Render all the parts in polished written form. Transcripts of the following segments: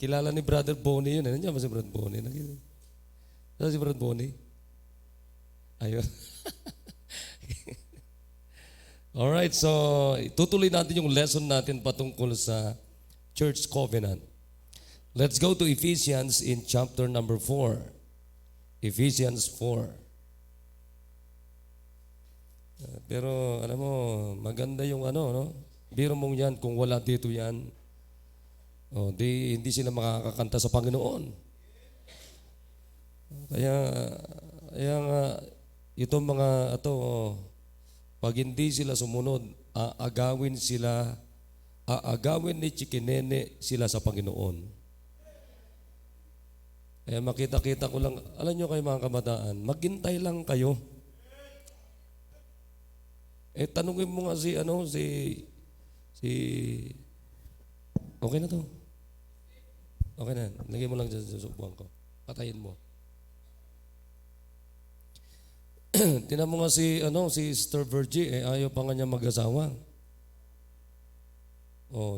Kilala ni Brother Bonnie yun. Nandiyan ba si Brother Bonnie? Saan si Brother Bonnie? Ayun. Alright, so tutuloy natin yung lesson natin patungkol sa Church Covenant. Let's go to Ephesians in chapter number 4. Ephesians 4. Pero alam mo, maganda yung no? Biro mong yan, kung wala dito yan, hindi sila makakakanta sa Panginoon. Kaya nga, itong mga pag hindi sila sumunod, aagawin ni Chikinene sila sa Panginoon. Kaya makita-kita ko lang, alam nyo kayo mga kabataan, maghintay lang kayo. Tanungin mo nga okay na to. Okay na, lagay mo lang dyan sa subuan ko. Patayin mo. Tinan mo nga si Sister Virgie, ayaw pa nga niya mag-asawa.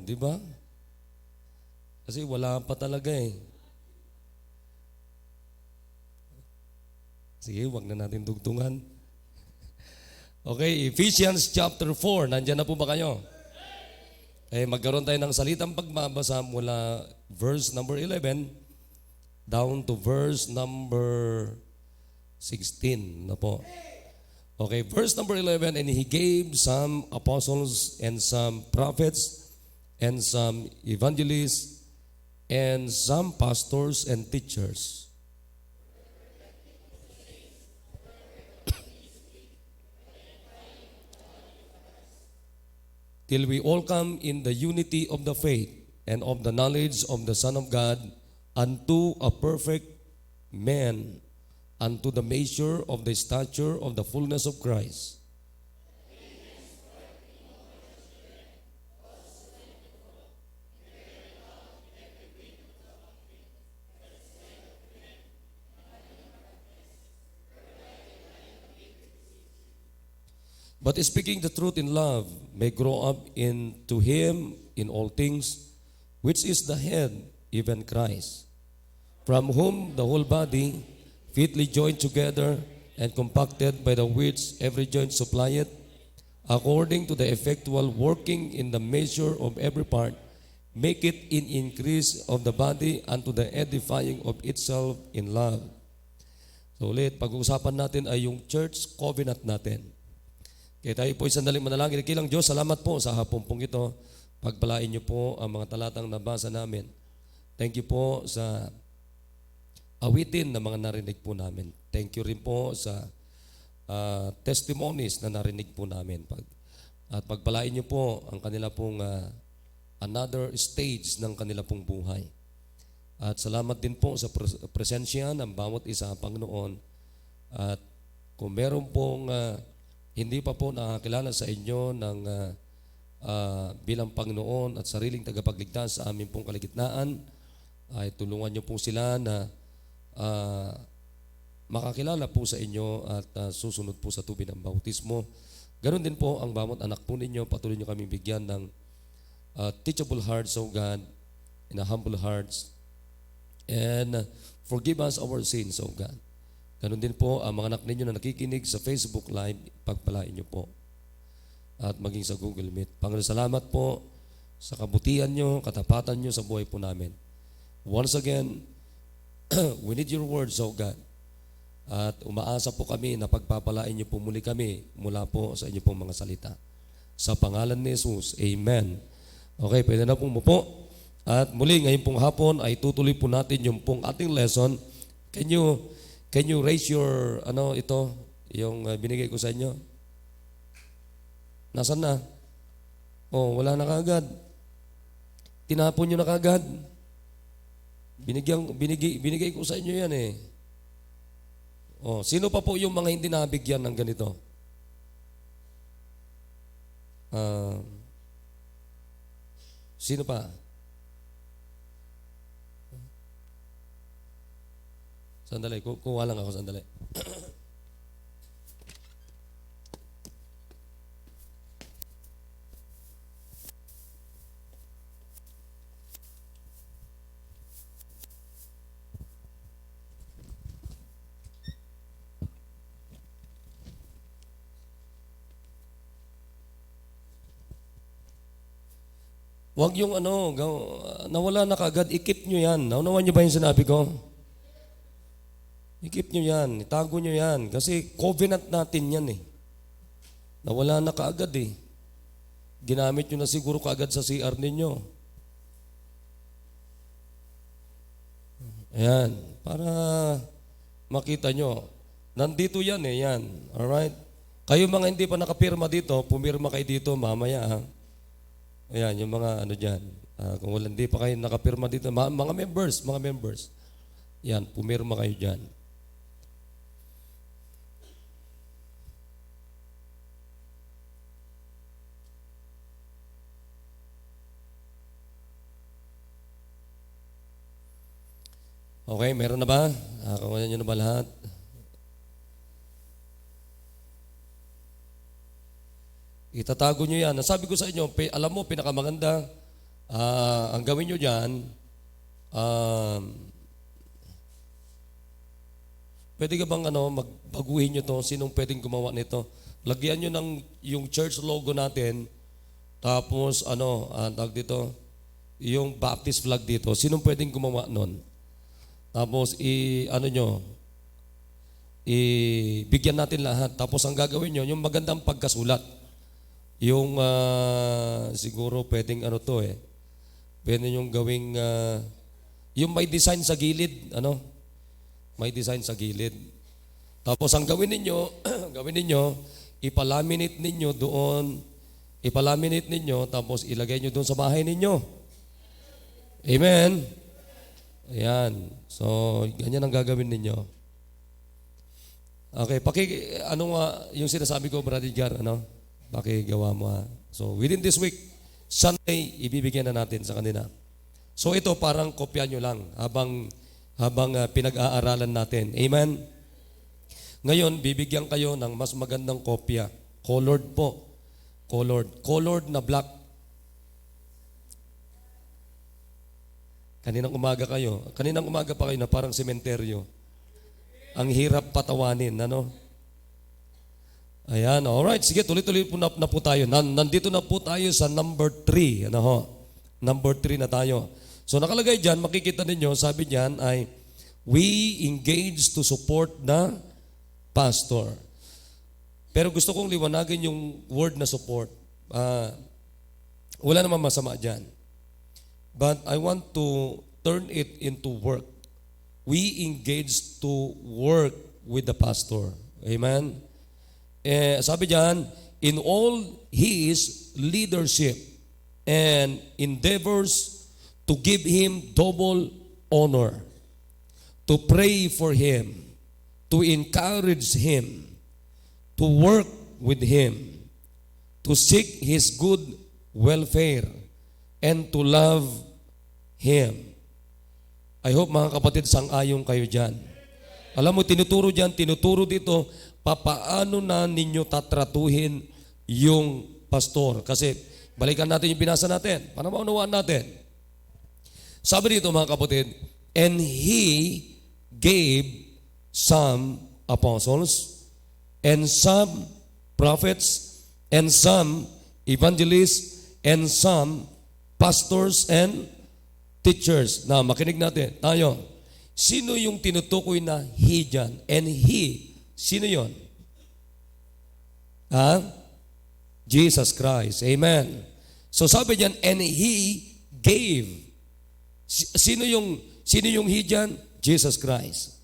Di ba? Kasi wala pa talaga eh. Sige, wag na natin dugtungan. Okay, Ephesians chapter 4. Nandiyan na po ba kayo? Magkaroon tayo ng salitang pagbabasa mula verse number 11 down to verse number 16 na po. Okay, verse number 11, and He gave some apostles and some prophets and some evangelists and some pastors and teachers. Till we all come in the unity of the faith and of the knowledge of the Son of God, unto a perfect man, unto the measure of the stature of the fullness of Christ. But speaking the truth in love may grow up into Him in all things, which is the head, even Christ, from whom the whole body, fitly joined together and compacted by the which every joint supplieth, according to the effectual working in the measure of every part, make it in increase of the body unto the edifying of itself in love. So ulit, pag-uusapan natin ay yung church covenant natin. Kaya tayo po sandaling manalangin. Kilang Diyos, salamat po sa hapon pong ito. Pagpalain niyo po ang mga talatang nabasa namin. Thank you po sa awitin na mga narinig po namin. Thank you rin po sa testimonies na narinig po namin. At pagpalain niyo po ang kanila pong another stage ng kanila pong buhay. At salamat din po sa presensya ng bawat isa, Panginoon. At kung meron pong hindi pa po nakakilala sa inyo ng bilang Panginoon at sariling tagapagligtas sa aming pong kaligitnaan, ay tulungan niyo po sila na makakilala po sa inyo at susunod po sa tubig ng bautismo. Ganon din po ang bawat anak po ninyo. Patuloy niyo kaming bigyan ng teachable hearts, O God, and humble hearts. And forgive us our sins, O God. Ganon din po ang mga anak ninyo na nakikinig sa Facebook Live, pagpalain niyo po. At maging sa Google Meet. Panginoon, salamat po sa kabutihan niyo, katapatan niyo sa buhay po namin. Once again, we need your words, O God. At umaasa po kami na pagpapalain niyo po muli kami mula po sa inyo pong mga salita. Sa pangalan ni Jesus, Amen. Okay, pwede na pong mupo. At muli, ngayon pong hapon ay tutuloy po natin yung pong ating lesson. Can you raise your, yung binigay ko sa inyo? Nasaan na? Wala na kagad. Tinapon nyo na kagad. Binigay ko sa inyo yan eh. Sino pa po yung mga hindi nabigyan ng ganito? Sino pa? Sandali, kuha lang ako sandali. Huwag yung nawala na kaagad, ikip nyo yan. Naunawan nyo ba yung sinabi ko? Ikip nyo yan, itago nyo yan. Kasi covenant natin yan eh. Nawala na kaagad eh. Ginamit nyo na siguro kaagad sa CR ninyo. Ayan, para makita nyo. Nandito yan eh, yan. Alright? Kayo mga hindi pa nakapirma dito, pumirma kayo dito mamaya ha. Ayan, yung mga dyan. Kung wala hindi pa kayo nakapirma dito, mga members. Yan, pumirma kayo dyan. Okay, meron na ba? Kakuha nyo na ba lahat? Itatago nyo yan. Sabi ko sa inyo, alam mo, pinakamaganda, ang gawin nyo dyan, pwede ka bang magbaguhin nyo to? Sinong pwedeng gumawa nito? Lagyan nyo ng yung church logo natin, tapos tawag dito, yung Baptist flag dito. Sinong pwedeng gumawa nun? Tapos bigyan natin lahat. Tapos ang gagawin nyo, yung magandang pagkasulat. Yung siguro pwedeng pwede yung gawing yung may design sa gilid, may design sa gilid. Tapos ang gawin ninyo, ipalaminate ninyo tapos ilagay nyo doon sa bahay ninyo. Amen. Ayan. So, ganyan ang gagawin ninyo. Okay, yung sinasabi ko, Brother Jar, pakigawa mo ha. So, within this week, Sunday, ibibigyan na natin sa kanila. So, ito parang kopya nyo lang habang pinag-aaralan natin. Amen? Ngayon, bibigyan kayo ng mas magandang kopya. Colored po. Colored na black. Kaninang umaga pa kayo na parang sementeryo. Ang hirap patawanin, Ayan, alright. Sige, tuloy-tuloy po na po tayo. Nandito na po tayo sa number 3. Number 3 na tayo. So nakalagay dyan, makikita ninyo, sabi dyan ay, we engage to support the pastor. Pero gusto kong liwanagin yung word na support. Wala namang masama dyan. But I want to turn it into work. We engage to work with the pastor. Amen? Sabi diyan, in all his leadership and endeavors to give him double honor, to pray for him, to encourage him, to work with him, to seek his good welfare, and to love him. I hope mga kapatid, sang-ayon kayo dyan. Alam mo, tinuturo dito, papaano na ninyo tatratuhin yung pastor. Kasi, balikan natin yung binasa natin, para maunawaan natin. Sabi dito mga kapatid, and he gave some apostles, and some prophets, and some evangelists, and some pastors and teachers. Na makinig natin, tayo. Sino yung tinutukoy na he dyan? And he, sino yon? Jesus Christ. Amen. So sabi diyan, and he gave. Sino yung he dyan? Jesus Christ.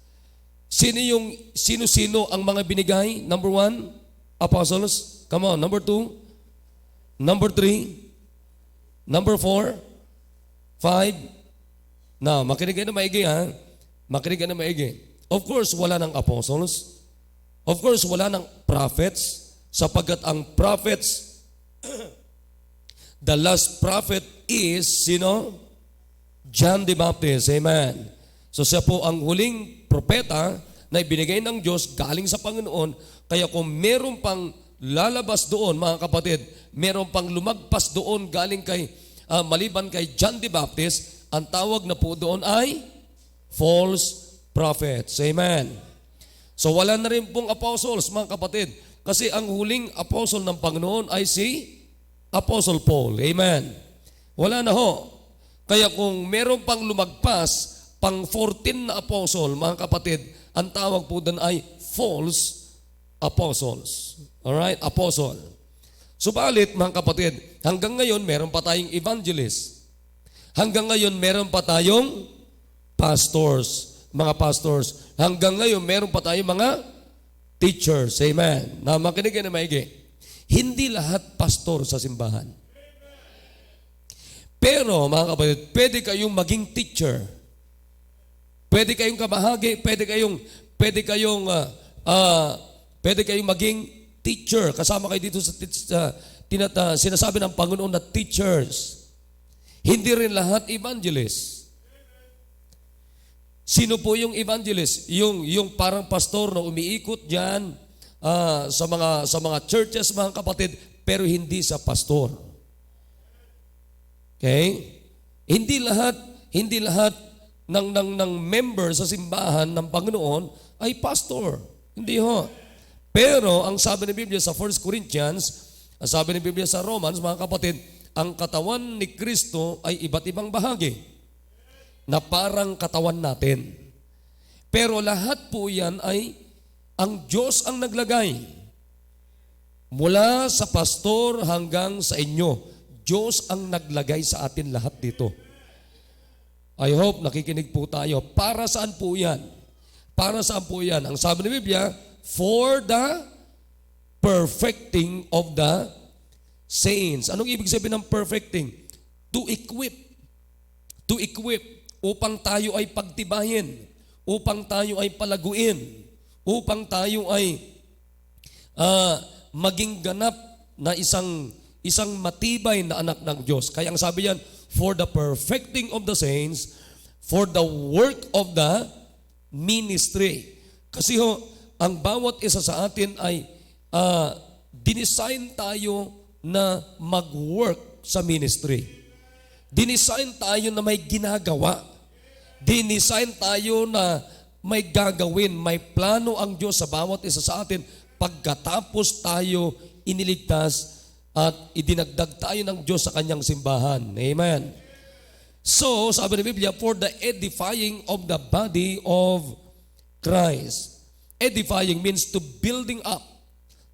Sino ang mga binigay? Number 1, apostles. Come on. Number 2, number 3, number 4, 5. Now, makinig kayo na maigi ha. Makinig kayo na maigi. Of course, wala ng apostles. Of course, wala ng prophets. Sapagkat ang prophets, the last prophet is, sino? John the Baptist. Amen. So siya po ang huling propeta na ibinigay ng Diyos galing sa Panginoon. Kaya kung meron pang lalabas doon, mga kapatid, meron pang lumagpas doon galing maliban kay John the Baptist, ang tawag na po doon ay false prophets. Amen. So wala na rin pong apostles, mga kapatid. Kasi ang huling apostle ng Panginoon ay si Apostle Paul. Amen. Wala na ho. Kaya kung meron pang lumagpas, pang 14 na apostle, mga kapatid, ang tawag po doon ay false apostles. Alright? Apostle. Subalit, mga kapatid, hanggang ngayon, meron pa tayong evangelist. Hanggang ngayon, meron pa tayong pastors, mga pastors. Hanggang ngayon, meron pa tayong mga teachers. Amen. Na makinig kayo na maigi. Hindi lahat pastor sa simbahan. Pero, mga kapatid, pwede kayong maging teacher. Pwede kayong kabahagi, pwede kayong maging teacher. Kasama kayo dito sa sinasabi ng Panginoon na teachers. Hindi rin lahat evangelist. Sino po yung evangelist? Yung parang pastor na umiikot diyan sa mga churches, mga kapatid, pero hindi sa pastor. Okay? Hindi lahat ng member sa simbahan ng Panginoon ay pastor. Hindi ho. Pero ang sabi ng Biblia sa 1 Corinthians, ang sabi ng Biblia sa Romans, mga kapatid, ang katawan ni Kristo ay iba't ibang bahagi na parang katawan natin. Pero lahat po yan ay ang Diyos ang naglagay. Mula sa pastor hanggang sa inyo, Diyos ang naglagay sa atin lahat dito. I hope nakikinig po tayo. Para saan po yan? Para saan po yan? Ang sabi ng Biblia, for the perfecting of the saints. Anong ibig sabihin ng perfecting? To equip. To equip. Upang tayo ay pagtibayin. Upang tayo ay palaguin. Upang tayo ay maging ganap na isang matibay na anak ng Diyos. Kaya ang sabi yan, for the perfecting of the saints, for the work of the ministry. Kasi ho, ang bawat isa sa atin ay dinesign tayo na mag-work sa ministry. Dinesign tayo na may ginagawa. Dinesign tayo na may gagawin, may plano ang Diyos sa bawat isa sa atin pagkatapos tayo iniligtas at idinagdag tayo ng Diyos sa kanyang simbahan. Amen. So, sabi ng Biblia, for the edifying of the body of Christ. Edifying means to building up.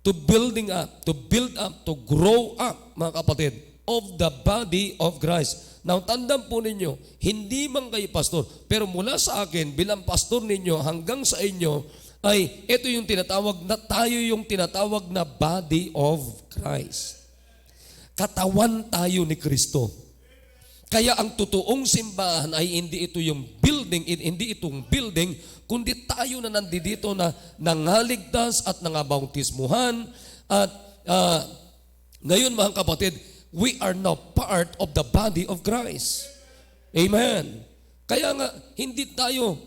To building up, to build up, to grow up, mga kapatid, of the body of Christ. Now, tandaan po ninyo, hindi man kayo pastor, pero mula sa akin, bilang pastor ninyo, hanggang sa inyo, ay ito yung tinatawag na tayo yung tinatawag na body of Christ. Katawan tayo ni Kristo. Kaya ang totoong simbahan ay hindi ito yung building, hindi itong building, kundi tayo na nandito na nangaligtas at nangabautismuhan. At ngayon mga kapatid, we are now part of the body of Christ. Amen. Kaya nga, hindi tayo,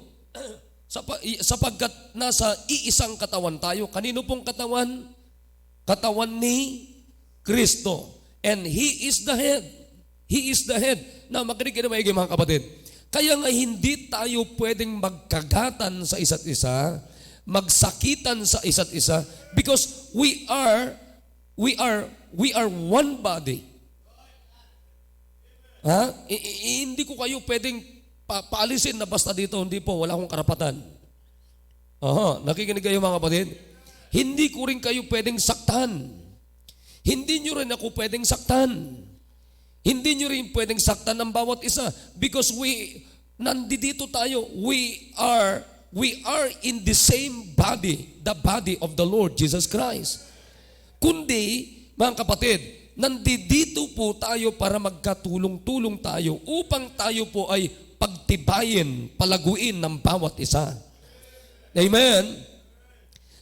sapagkat nasa iisang katawan tayo. Kanino pong katawan? Katawan ni Kristo. And He is the head. He is the head. Na makinig kayo na maigi mga kapatid. Kaya nga hindi tayo pwedeng magkagatan sa isa't isa, magsakitan sa isa't isa, because we are one body. Ha? Hindi ko kayo pwedeng paalisin na basta dito, hindi po, wala akong karapatan. Nakikinig kayo mga kapatid? Hindi ko rin kayo pwedeng saktan. Hindi nyo rin ako pwedeng saktan. Hindi nyo rin pwedeng saktan ng bawat isa because nandito tayo, we are in the same body, the body of the Lord Jesus Christ. Kundi, mga kapatid, nandito po tayo para magkatulong-tulong tayo upang tayo po ay pagtibayin, palaguin ng bawat isa. Amen?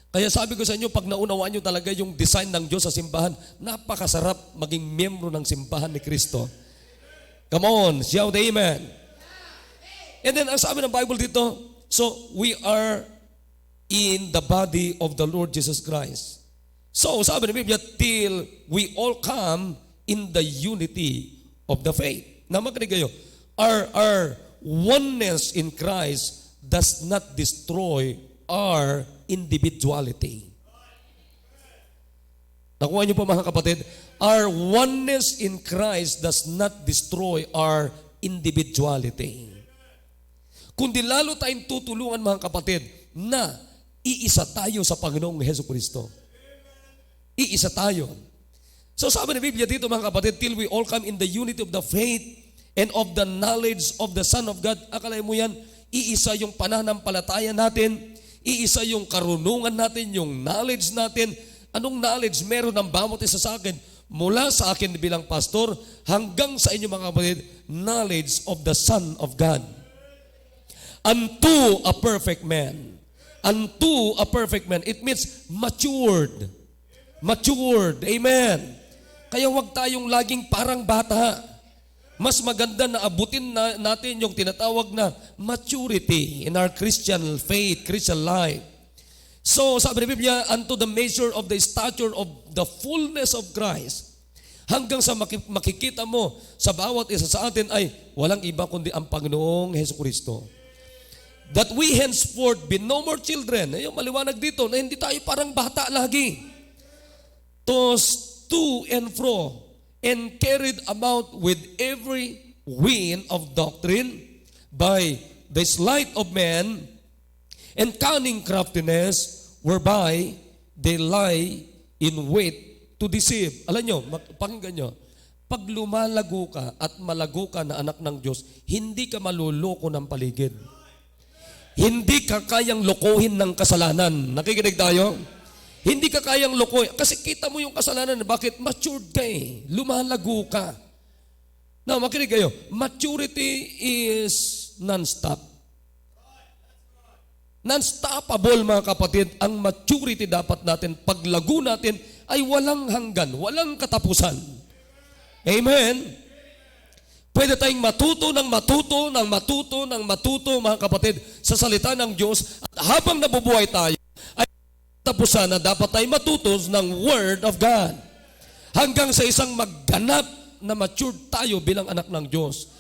Kaya sabi ko sa inyo, pag naunawaan nyo talaga yung design ng Diyos sa simbahan, napakasarap maging miyembro ng simbahan ni Kristo. Come on, shout amen. And then, ang sabi ng Bible dito, so we are in the body of the Lord Jesus Christ. So, sabi ng Biblia, till we all come in the unity of the faith. Na makinig kayo, our oneness in Christ does not destroy our individuality. Nakuha niyo po mga kapatid? Our oneness in Christ does not destroy our individuality. Kundi lalo tayong tutulungan mga kapatid na iisa tayo sa Panginoong Hesukristo. Iisa tayo. So sabi ng Biblia dito mga kapatid, till we all come in the unity of the faith and of the knowledge of the Son of God. Akala mo yan, iisa yung pananampalataya natin, iisa yung karunungan natin, yung knowledge natin. Anong knowledge meron ng bawat isa sa akin? Mula sa akin bilang pastor hanggang sa inyo mga kapatid, knowledge of the Son of God. Unto a perfect man. Unto a perfect man. It means matured. Matured. Amen. Kaya huwag tayong laging parang bata. Mas maganda na abutin natin yung tinatawag na maturity in our Christian faith, Christian life. So, sabi ng Biblia, unto the measure of the stature of the fullness of Christ, hanggang sa makikita mo sa bawat isa sa atin ay walang iba kundi ang Panginoong Hesukristo. That we henceforth be no more children. Yung maliwanag dito na hindi tayo parang bata lagi. Tossed to and fro and carried about with every wind of doctrine by the sleight of men and cunning craftiness whereby they lie in wait to deceive. Alam nyo, pakinggan nyo, pag lumalago ka at malago ka na anak ng Diyos, hindi ka maluloko ng paligid. Hindi ka kayang lokohin ng kasalanan. Nakikinig tayo? Hindi ka kayang lokohin. Kasi kita mo yung kasalanan. Bakit? Matured ka eh. Lumalago ka. Now, makinig kayo. Maturity is non-stop. Non-stoppable mga kapatid. Ang maturity dapat natin, paglago natin, ay walang hanggan, walang katapusan. Amen? Pwede tayong matuto ng matuto, ng matuto, ng matuto, mga kapatid, sa salita ng Diyos. At habang nabubuhay tayo, ay katapusan na dapat tayong matutos ng Word of God. Hanggang sa isang magganap na matured tayo bilang anak ng Diyos.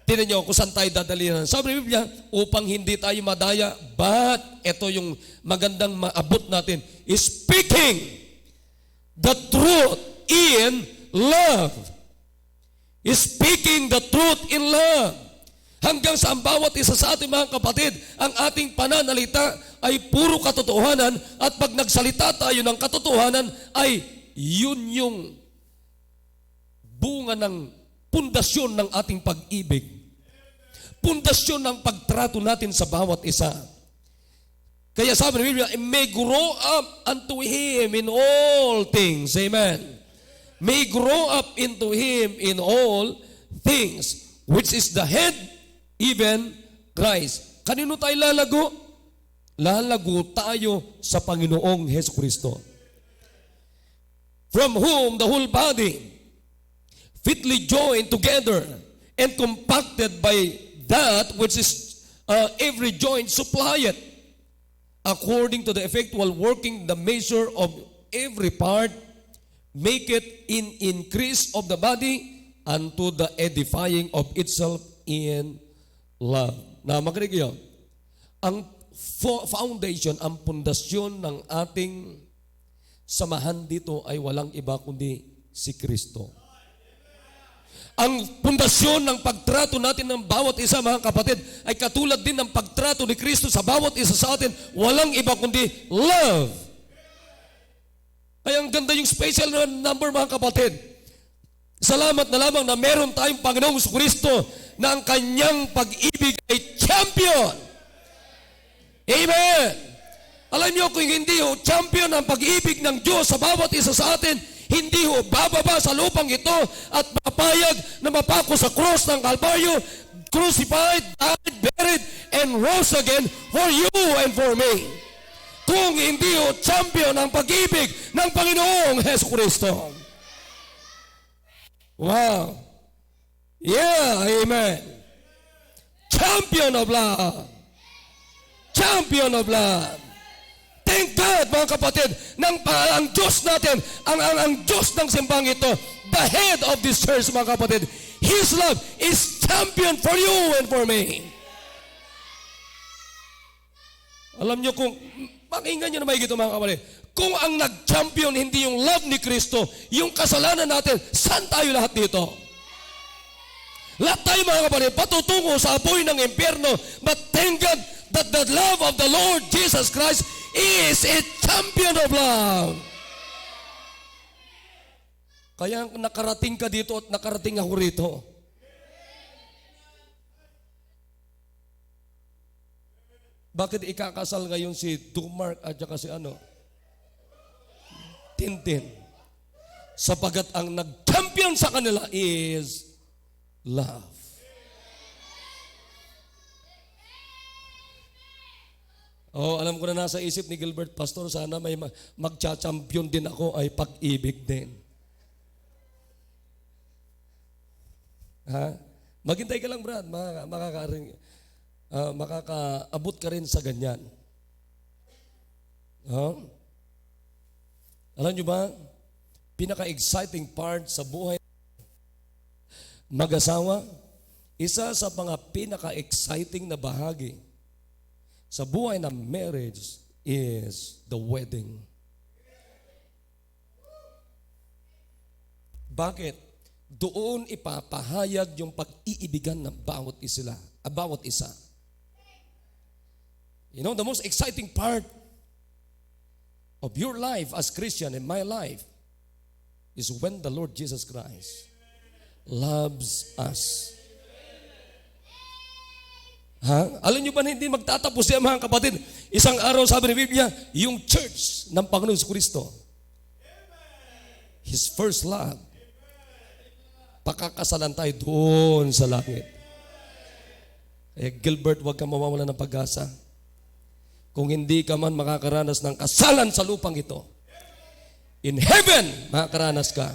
Tingnan nyo kung saan tayo dadalihan. Sabi ng Biblia, upang hindi tayo madaya, but ito yung magandang maabot natin, is speaking the truth in love. Speaking the truth in love. Hanggang sa ang bawat isa sa ating mga kapatid, ang ating pananalita ay puro katotohanan at pag nagsalita tayo ng katotohanan ay yun yung bunga ng pundasyon ng ating pag-ibig. Pundasyon ng pagtrato natin sa bawat isa. Kaya sabi ng Biblia, may grow up unto Him in all things. Amen. May grow up into Him in all things, which is the head, even Christ. Kanino tayo lalago? Lalago tayo sa Panginoong Hesukristo. From whom the whole body, fitly joined together and compacted by that which is every joint supplieth, according to the effectual working the measure of every part, make it in increase of the body unto the edifying of itself in love. Na makinig yun. Ang foundation, ang pundasyon ng ating samahan dito ay walang iba kundi si Kristo. Ang pundasyon ng pagtrato natin ng bawat isa mga kapatid ay katulad din ng pagtrato ni Kristo sa bawat isa sa atin, walang iba kundi love. Ay ang ganda yung special number mga kapatid. Salamat na lamang na meron tayong Panginoong Kristo na ang kanyang pag-ibig ay champion. Amen. Alam niyo kung hindi ho, champion ang pag-ibig ng Diyos sa bawat isa sa atin, hindi ho bababa sa lupang ito at mapayag na mapako sa cross ng Kalbaryo, crucified, died, buried, and rose again for you and for me. Kung hindi ho champion ang pag-ibig ng Panginoong Hesukristo. Wow. Yeah, amen. Champion of love. Champion of love. Thank God, mga kapatid, ang Diyos natin, ang Diyos ng simbang ito, the head of this church, mga kapatid, His love is champion for you and for me. Alam nyo kung Pakinggan nyo na maigito mga kapatid. Kung ang nag-champion hindi yung love ni Kristo, yung kasalanan natin, saan tayo lahat dito? Lahat tayo mga kapatid, patutungo sa apoy ng impyerno. But thank God that the love of the Lord Jesus Christ is a champion of love. Kaya nakarating ka dito at nakarating ako rito. Bakit ikakasal ngayon si Dumark at saka si Tintin? Sapagat ang nag-champion sa kanila is love. Oh, alam ko na nasa isip ni Gilbert, Pastor, sana may magcha-champion din ako ay pag-ibig din. Ha? Maghintay ka lang, Brad. Makakaabot ka rin sa ganyan. Alam nyo ba, pinaka-exciting part sa buhay mag-asawa, isa sa mga pinaka-exciting na bahagi sa buhay ng marriage is the wedding. Bakit? Doon ipapahayag yung pag-iibigan ng bawat isa. You know, the most exciting part of your life as Christian and my life is when the Lord Jesus Christ loves us. Alam nyo ba na hindi magtatapos yan mga kapatid? Isang araw, sabi ni Biblia, yung church ng Panginoon Kristo, His first love, pakakasalan tayo doon sa langit. Kaya Gilbert, huwag kang mawawala ng pag-asa. Kung hindi ka man makakaranas ng kasalan sa lupang ito, in heaven, makakaranas ka.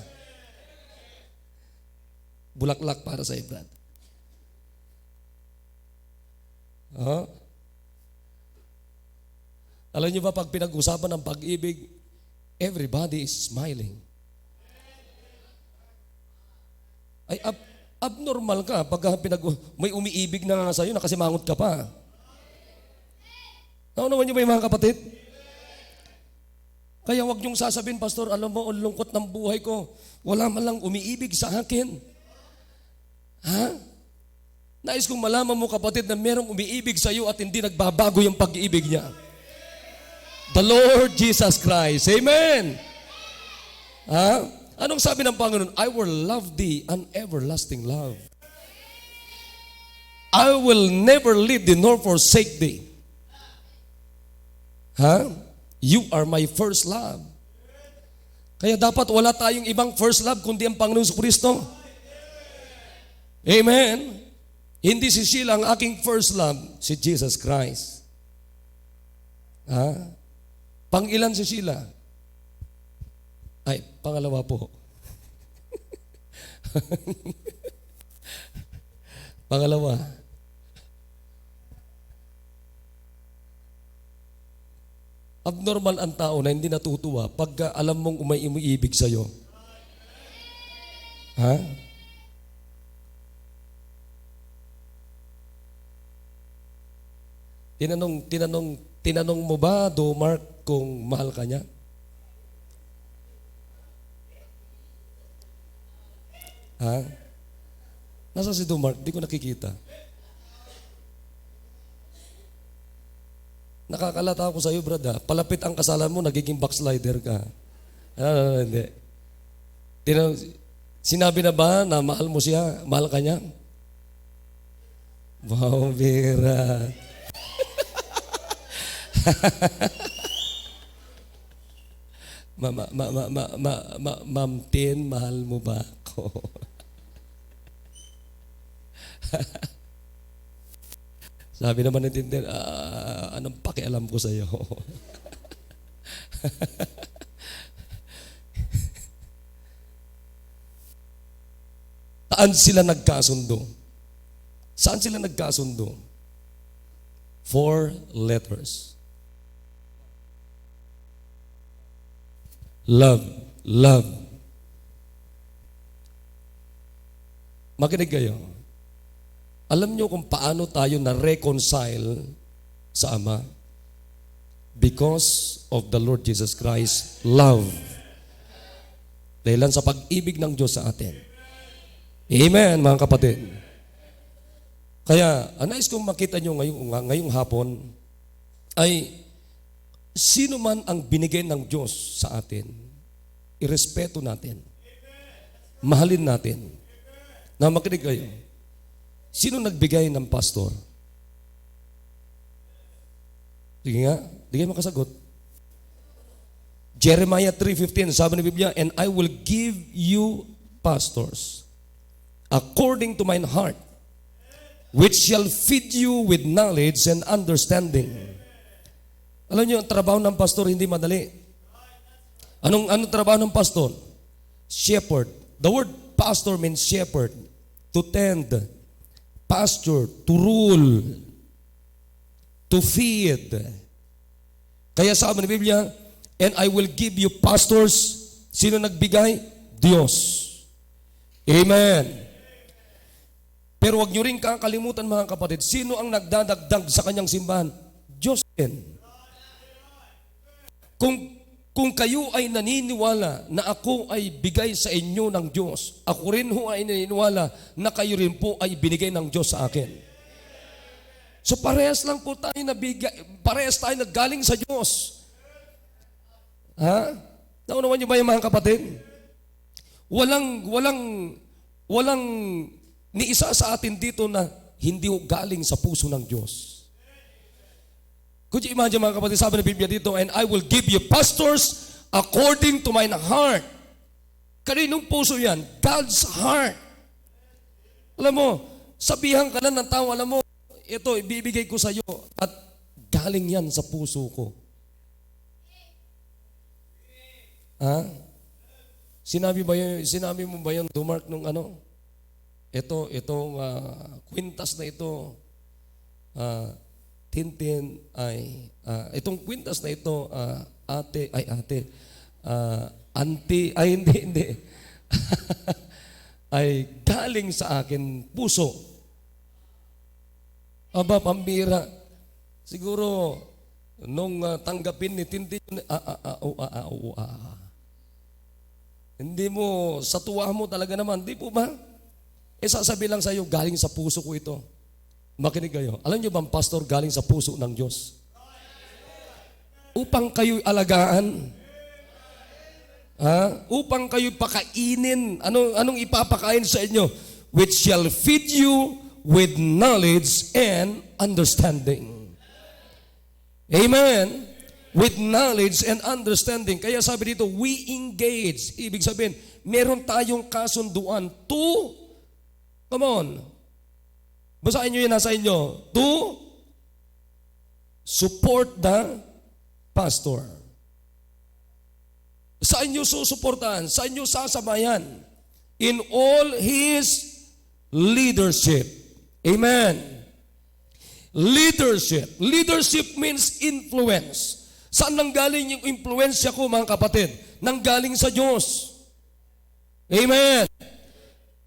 Bulaklak para sa Brad. Alam niyo ba, pag pinag-usapan ng pag-ibig, everybody is smiling. Ay, abnormal ka pag may umiibig na nga sa'yo, nakasimangot ka pa. Naman niyo ba yung mga kapatid? Kaya wag niyong sasabihin, Pastor, alam mo, ang lungkot ng buhay ko. Wala man lang umiibig sa akin. Nais kong malaman mo, kapatid, na merong umiibig sa iyo at hindi nagbabago yung pag-ibig niya. The Lord Jesus Christ. Amen. Anong sabi ng Panginoon? I will love thee an everlasting love. I will never leave thee nor forsake thee. You are my first love. Kaya dapat wala tayong ibang first love kundi ang Panginoon Kristo. Amen. Hindi si Sheila ang aking first love, si Jesus Christ. Pang-ilan si Sheila? Ay, pangalawa po. Pangalawa. Abnormal ang tao na hindi natutuwa pag alam mong umiibig sa'yo. Tinanong mo ba, Mark, kung mahal ka niya? Nasa si Mark? Di ko nakikita. Nakakalata ako sa iyo, brad. Palapit ang kasalan mo, nagiging backslider ka. Hindi. Sinabi na ba na mahal mo siya? Mahal ka niya? Wow, Vera. Ma'am Tin, mahal mo ba ako? Sabi naman ng Tintin, anong pakialam ko sa iyo? Saan sila nagkasundo? Saan sila nagkasundo? 4 letters. Love. Love. Makinig kayo. Alam nyo kung paano tayo na-reconcile sa Ama? Because of the Lord Jesus Christ, love. Dahilan sa pag-ibig ng Diyos sa atin. Amen, mga kapatid. Kaya, nais kong makita nyo ngayong hapon ay sino man ang binigay ng Diyos sa atin, irespeto natin, mahalin natin. Na makinig kayo, sino nagbigay ng pastor? Sige nga, di kayo makasagot. Jeremiah 3:15, sabi ng Biblia, and I will give you pastors according to mine heart, which shall feed you with knowledge and understanding. Alam niyo, ang trabaho ng pastor hindi madali. Anong trabaho ng pastor? Shepherd. The word pastor means shepherd. To tend, pasture, to rule, to feed. Kaya sabi ng Biblia, and I will give you pastors. Sino nagbigay? Diyos. Amen. Pero wag nyo rin kakalimutan, mga kapatid, sino ang nagdadagdag sa kanyang simbahan? Diyos din. Kung kayo ay naniniwala na ako ay bigay sa inyo ng Diyos, ako rin ho ay naniniwala na kayo rin po ay binigay ng Diyos sa akin. So parehas lang po tayo parehas tayo naggaling sa Diyos. Ha? Naunawan niyo ba yung mga kapatid? Walang ni isa sa atin dito na hindi galing sa puso ng Diyos. Could you imagine, mga kapatid, sabi ng Biblia dito, and I will give you pastors according to mine heart. Kaninong puso yan? God's heart. Alam mo, sabihan ka na ng tao, alam mo, ito, ibibigay ko sa iyo at galing yan sa puso ko. Ha? Sinabi mo ba yun, Dumark, nung ano? Itong kwintas na ito, Tintin ay, itong kwintas na ito, auntie, hindi. ay galing sa akin puso. Aba, pambira. Siguro, nung tanggapin ni Tintin, hindi mo, sa tuwa mo talaga naman, di po ba? Sasabi lang sa iyo, galing sa puso ko ito. Makinig kayo. Alam niyo bang pastor galing sa puso ng Diyos? Upang kayo'y alagaan. Upang kayo'y pakainin. Anong ipapakain sa inyo? Which shall feed you with knowledge and understanding. Amen? With knowledge and understanding. Kaya sabi dito, we engage. Ibig sabihin, meron tayong kasunduan to, come on, basahin nyo yun nasa inyo, to support the pastor. Saan nyo susuportahan? Saan nyo sasamayan? In all his leadership. Amen. Leadership. Leadership means influence. Saan nanggaling yung influensya ko, mga kapatid? Nanggaling sa Diyos. Amen.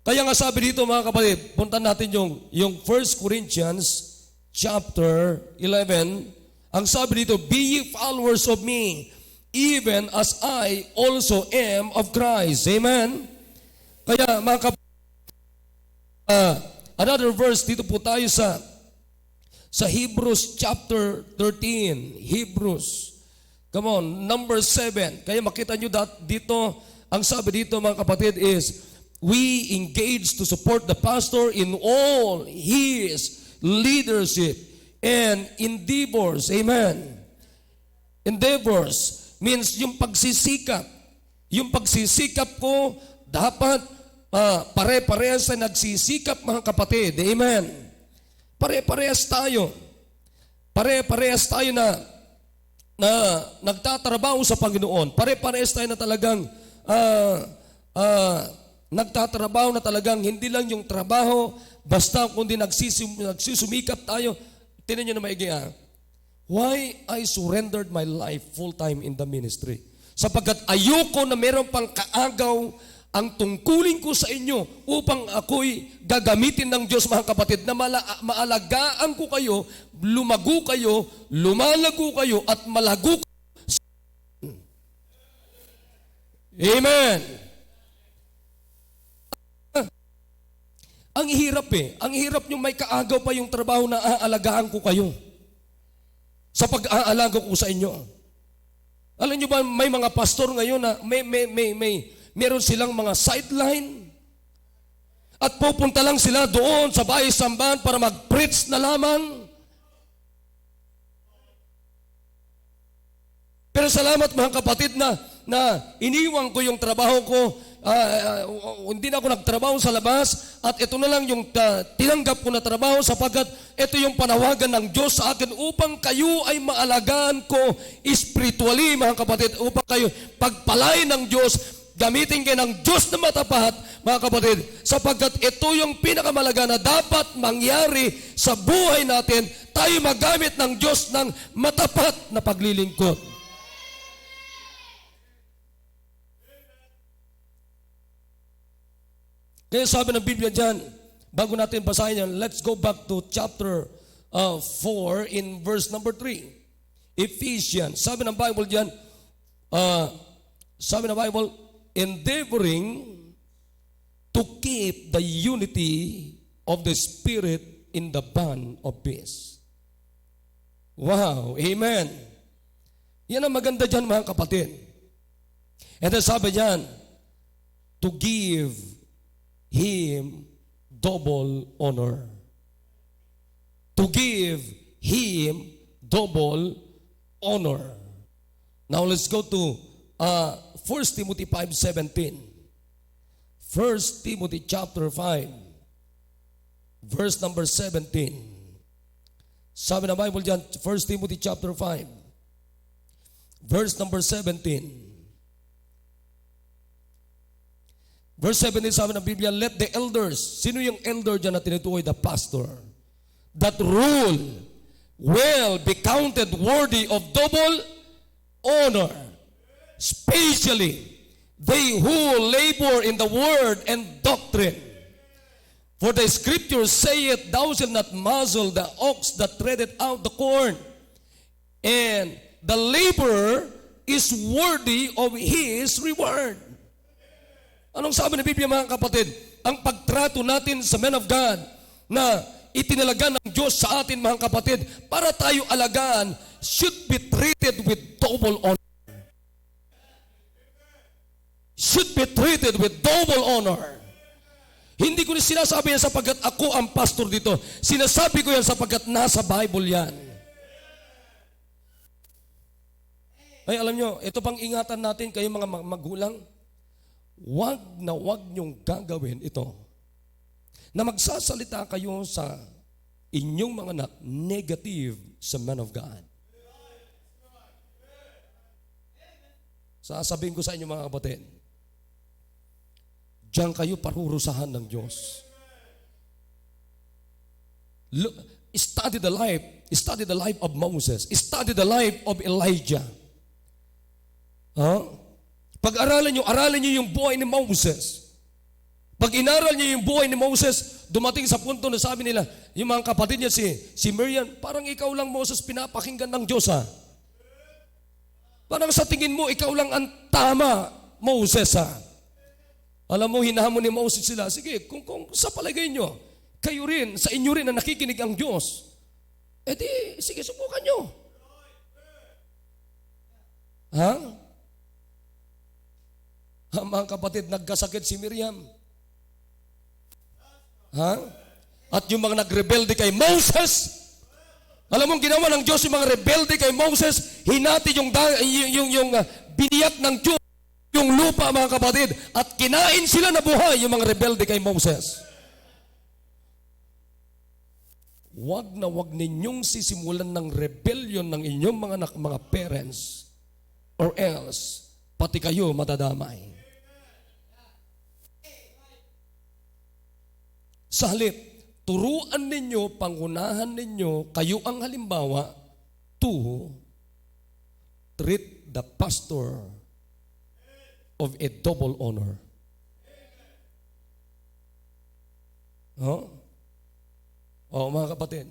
Kaya nga sabi dito, mga kapatid, puntan natin yung 1 Corinthians chapter 11. Ang sabi dito, be ye followers of me, even as I also am of Christ. Amen. Kaya mga kapatid, another verse, dito po tayo sa Hebrews chapter 13. Hebrews. Come on, number 7. Kaya makita nyo dito, ang sabi dito, mga kapatid, is we engage to support the pastor in all his leadership and endeavors. Amen. Endeavors means yung pagsisikap. Yung pagsisikap ko, dapat pare-parehas na nagsisikap, mga kapatid. Amen. Pare-parehas tayo. Pare-parehas tayo na nagtatrabaho sa Panginoon. Pare-parehas tayo na talagang nagtatrabaho na talagang hindi lang yung trabaho, basta kundi nagsusumikap tayo. Tingnan nyo na maigi why I surrendered my life full-time in the ministry. Sapagkat ayoko na meron pang kaagaw ang tungkulin ko sa inyo upang ako'y gagamitin ng Diyos, mga kapatid, na maalagaan ko kayo, lumago kayo, lumalago kayo, at malago kayo. Amen. Ang hirap Ang hirap yung may kaagaw pa yung trabaho na aalagaan ko kayo. Sa pag-aalaga ko sa inyo. Alam nyo ba, may mga pastor ngayon na meron silang mga sideline. At pupunta lang sila doon sa bahay sambahan para mag-preach na lamang. Pero salamat mga kapatid na iniwan ko yung trabaho ko. Hindi na ako nagtrabaho sa labas at ito na lang yung tinanggap ko na trabaho sapagkat ito yung panawagan ng Diyos sa akin upang kayo ay maalagaan ko spiritually, mga kapatid, upang kayo pagpalain ng Diyos, gamitin kayo ng Diyos na matapat, mga kapatid, sapagkat ito yung pinakamalaga na dapat mangyari sa buhay natin, tayo magamit ng Diyos ng matapat na paglilingkod. Kaya sabi ng Biblia dyan, bago natin basahin yan, let's go back to chapter 4 in verse number 3. Ephesians, sabi ng Bible dyan, endeavoring to keep the unity of the Spirit in the bond of peace. Wow, amen. Yan ang maganda dyan, mga kapatid. And then sabi dyan, to give Him double honor. To give Him double honor. Now let's go to 1 Timothy 5:17. 1 Timothy chapter 5, verse number 17. Sabi ng Bible dyan, 1 Timothy chapter 5, verse number 17. Verse 17, sabi ng Biblia, let the elders, sino yung elder dyan na tinutukoy? The pastor. That rule will be counted worthy of double honor, especially they who labor in the word and doctrine. For the scripture saith, thou shalt not muzzle the ox that treadeth out the corn, and the laborer is worthy of his reward. Anong sabi ng Biblia, mga kapatid? Ang pagtrato natin sa men of God na itinalaga ng Diyos sa atin, mga kapatid, para tayo alagaan, should be treated with double honor. Should be treated with double honor. Hindi ko rin sinasabi yan sapagkat ako ang pastor dito. Sinasabi ko yan sapagkat nasa Bible yan. Ay, alam nyo, ito pang ingatan natin, kayo mga magulang. Wag na wag niyong gagawin ito na magsasalita kayo sa inyong mga anak negative sa man of God. Sasabihin ko sa inyo, mga kapatid, diyan kayo parurusahan ng Diyos. Study the life of Moses. Study the life of Elijah. Pag-aralan nyo yung buhay ni Moses. Pag inaral nyo yung buhay ni Moses, dumating sa punto na sabi nila, yung mga kapatid niya, si Miriam, parang ikaw lang, Moses, pinapakinggan ng Diyos, ha? Parang sa tingin mo, ikaw lang ang tama, Moses, ha? Alam mo, hinahamon ni Moses sila, sige, kung sa palagay nyo, kayo rin, sa inyo rin na nakikinig ang Diyos, edi, sige, subukan nyo. Ha? Mga kapatid, nagkasakit si Miriam. Ha? At yung mga nagrebelde kay Moses, alam mong ginawa ng Diyos yung mga rebelde kay Moses, hinati yung biniyak ng Diyos, yung lupa, mga kapatid, at kinain sila na buhay yung mga rebelde kay Moses. Wag na wag ninyong sisimulan ng rebellion ng inyong mga anak, mga parents, or else, pati kayo matadamay. Sa halip, turuan ninyo, pangunahan ninyo, kayo ang halimbawa to treat the pastor of a double honor. Oh? Oh, mga kapatid.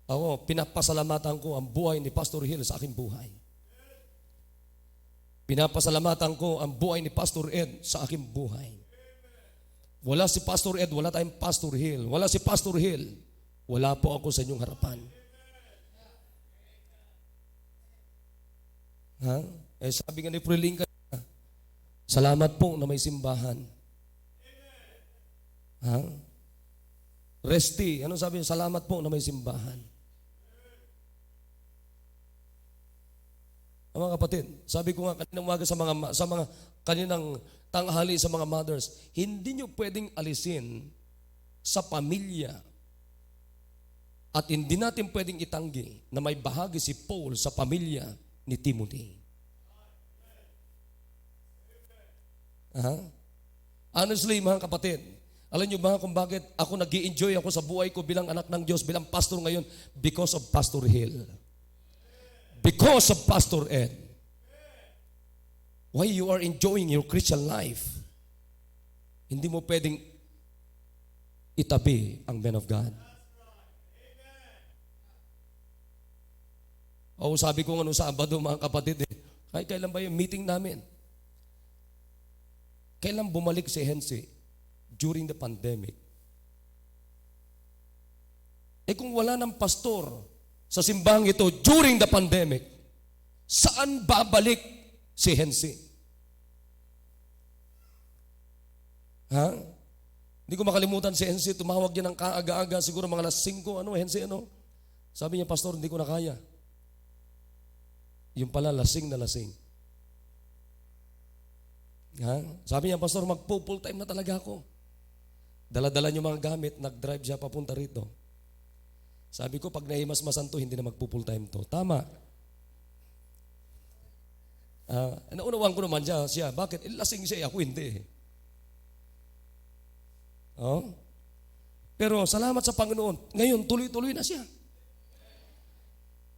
Ako, pinapasalamatan ko ang buhay ni Pastor Hill sa aking buhay. Pinapasalamatan ko ang buhay ni Pastor Ed sa aking buhay. Wala si Pastor Ed, wala tayong Pastor Hill. Wala si Pastor Hill, wala po ako sa inyong harapan. Ha? Eh sabi nga ni Freling ka, salamat po na may simbahan. Ha? Resty, ano sabi niya? Salamat po na may simbahan. Mga kapatid, sabi ko nga kaninang umaga sa mga kaninang tanghali sa mga mothers, hindi nyo pwedeng alisin sa pamilya at hindi natin pwedeng itanggi na may bahagi si Paul sa pamilya ni Timothy. Honestly, mga kapatid, alam nyo ba kung bakit ako nag-i-enjoy ako sa buhay ko bilang anak ng Diyos, bilang pastor ngayon? Because of Pastor Hill. Because of Pastor Ed. Why you are enjoying your Christian life? Hindi mo pwedeng itabi ang men of God. O sabi ko nga sa Sabado, mga kapatid, kahit kailan ba yung meeting namin? Kailan bumalik si Hensi? During the pandemic. Kung wala ng pastor sa simbahang ito during the pandemic, saan babalik si Hensi? Ha? Hindi ko makalimutan si Hensi, tumawag niya ng kaaga-aga, siguro mga alas 5, Hensi, Sabi niya, Pastor, hindi ko na kaya. Yung pala, lasing na lasing. Ha? Sabi niya, Pastor, magpo-full time na talaga ako. Dala-dala niyo mga gamit, nag-drive siya papunta rito. Sabi ko, pag nahimas-masan to, hindi na magpo-full time to. Tama. Naunawang ko naman siya. Bakit? Lasing siya, ako hindi. Oh? Pero salamat sa Panginoon, ngayon tuloy-tuloy na siya.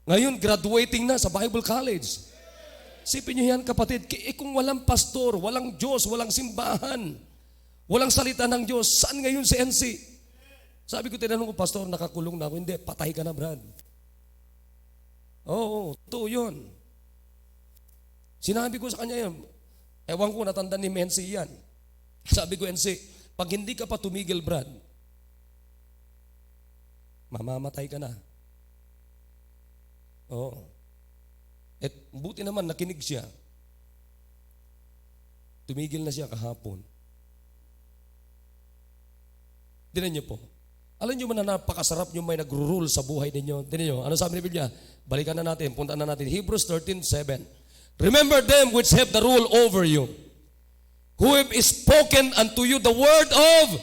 Ngayon, graduating na sa Bible College. Sipin niyo yan, kapatid, kung walang pastor, walang Diyos, walang simbahan, walang salita ng Diyos, saan ngayon si NC? Sabi ko, tinanong ko, Pastor, nakakulong na ako. Hindi, patay ka na, Brad. Oo, totoo yun. Sinabi ko sa kanya yun. Ewan ko, natanda ni Mensi yan. Sabi ko, NC, pag hindi ka pa tumigil, Brad, mamamatay ka na. Oo. At buti naman, nakinig siya. Tumigil na siya kahapon. Tinan niyo po. Alam niyo ba na napakasarap yung may nagro-rule sa buhay ninyo? Tinan niyo, ano sabi ni Biblia? Balikan na natin, puntaan na natin. Hebrews 13:7. Remember them which have the rule over you, who have spoken unto you the word of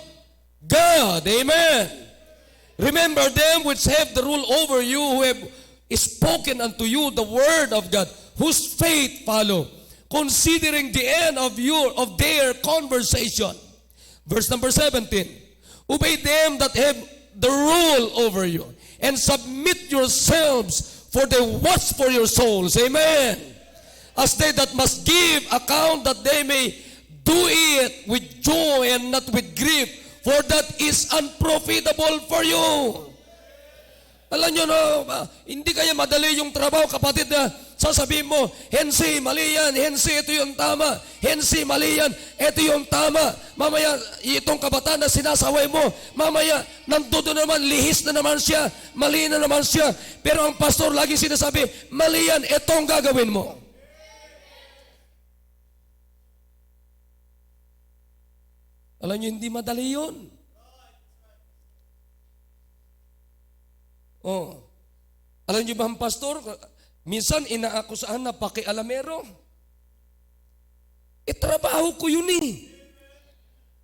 God. Amen. Remember them which have the rule over you, who have spoken unto you the word of God, whose faith follow, considering the end of their conversation. Verse number 17. Obey them that have the rule over you, and submit yourselves, for they watch for your souls. Amen. As they that must give account, that they may do it with joy and not with grief, for that is unprofitable for you. Alam nyo, hindi kaya madali yung trabaho, kapatid, na sasabihin mo, Hensi, mali yan, Hensi, ito yung tama, Hensi, mali yan, ito yung tama. Mamaya, itong kabataan na sinasaway mo, mamaya, nandoon na naman, lihis na naman siya, mali na naman siya. Pero ang pastor lagi sinasabi, mali yan, itong gagawin mo. Alam nyo, hindi madali yun. Oh. Alam niyo ba ang pastor, minsan inaakusahan na pakialamero. Trabaho ko yun eh.